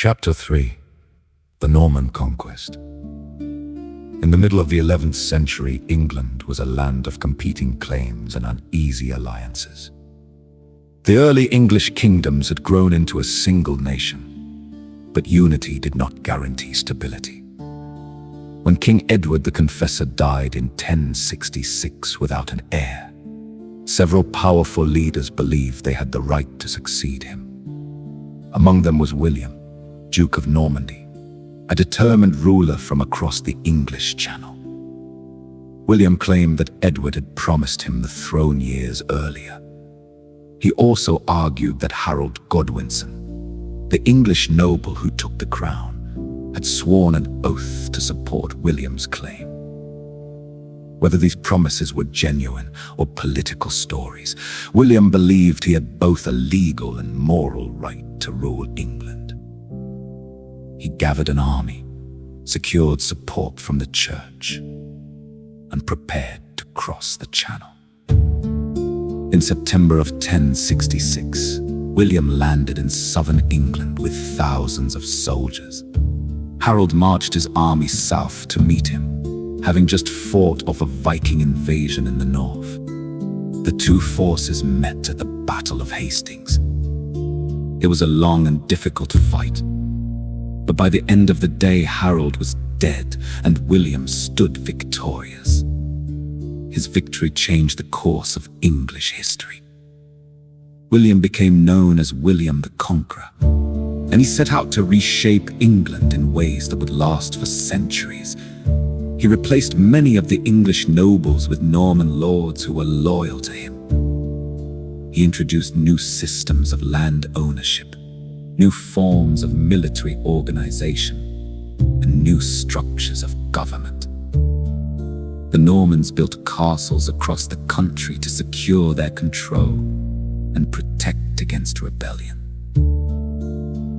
Chapter 3. The Norman Conquest. In the middle of the 11th century, England was a land of competing claims and uneasy alliances. The early English kingdoms had grown into a single nation, but unity did not guarantee stability. When King Edward the Confessor died in 1066 without an heir, several powerful leaders believed they had the right to succeed him. Among them was William, Duke of Normandy, a determined ruler from across the English Channel. William claimed that Edward had promised him the throne years earlier. He also argued that Harold Godwinson, the English noble who took the crown, had sworn an oath to support William's claim. Whether these promises were genuine or political stories, William believed he had both a legal and moral right to rule England. He gathered an army, secured support from the church, and prepared to cross the Channel. In September of 1066, William landed in southern England with thousands of soldiers. Harold marched his army south to meet him, having just fought off a Viking invasion in the north. The two forces met at the Battle of Hastings. It was a long and difficult fight, but by the end of the day, Harold was dead and William stood victorious. His victory changed the course of English history. William became known as William the Conqueror, and he set out to reshape England in ways that would last for centuries. He replaced many of the English nobles with Norman lords who were loyal to him. He introduced new systems of land ownership, new forms of military organization, and new structures of government. The Normans built castles across the country to secure their control and protect against rebellion.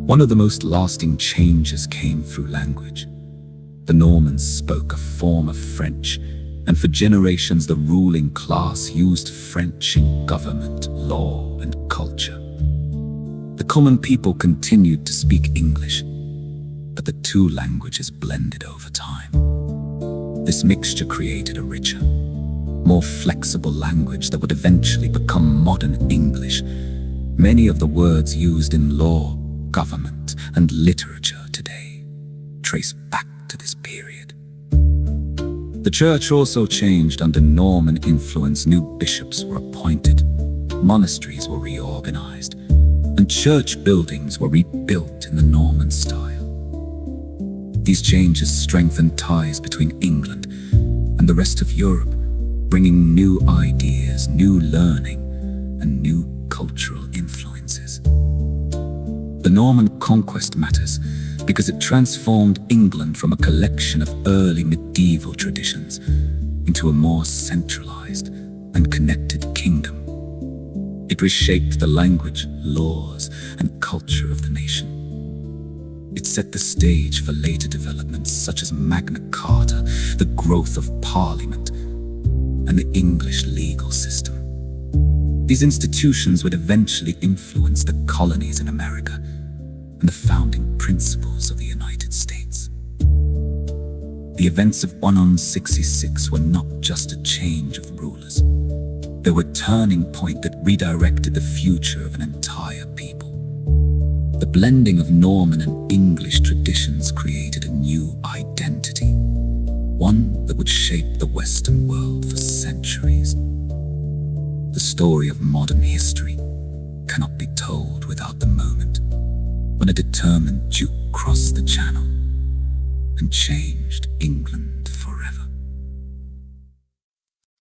One of the most lasting changes came through language. The Normans spoke a form of French, and for generations the ruling class used French in government, law, and culture. The common people continued to speak English, but the two languages blended over time. This mixture created a richer, more flexible language that would eventually become modern English. Many of the words used in law, government, and literature today trace back to this period. The church also changed under Norman influence. New bishops were appointed, monasteries were reorganized, and church buildings were rebuilt in the Norman style. These changes strengthened ties between England and the rest of Europe, bringing new ideas, new learning, and new cultural influences. The Norman Conquest matters because it transformed England from a collection of early medieval traditions into a more centralized and connected kingdom. It reshaped the language, laws, and culture of the nation. It set the stage for later developments such as Magna Carta, the growth of Parliament, and the English legal system. These institutions would eventually influence the colonies in America and the founding principles of the United States. The events of 1166 were not just a change of rulers. They were a turning point that redirected the future of an entire people. The blending of Norman and English traditions created a new identity, one that would shape the Western world for centuries. The story of modern history cannot be told without the moment when a determined Duke crossed the Channel and changed England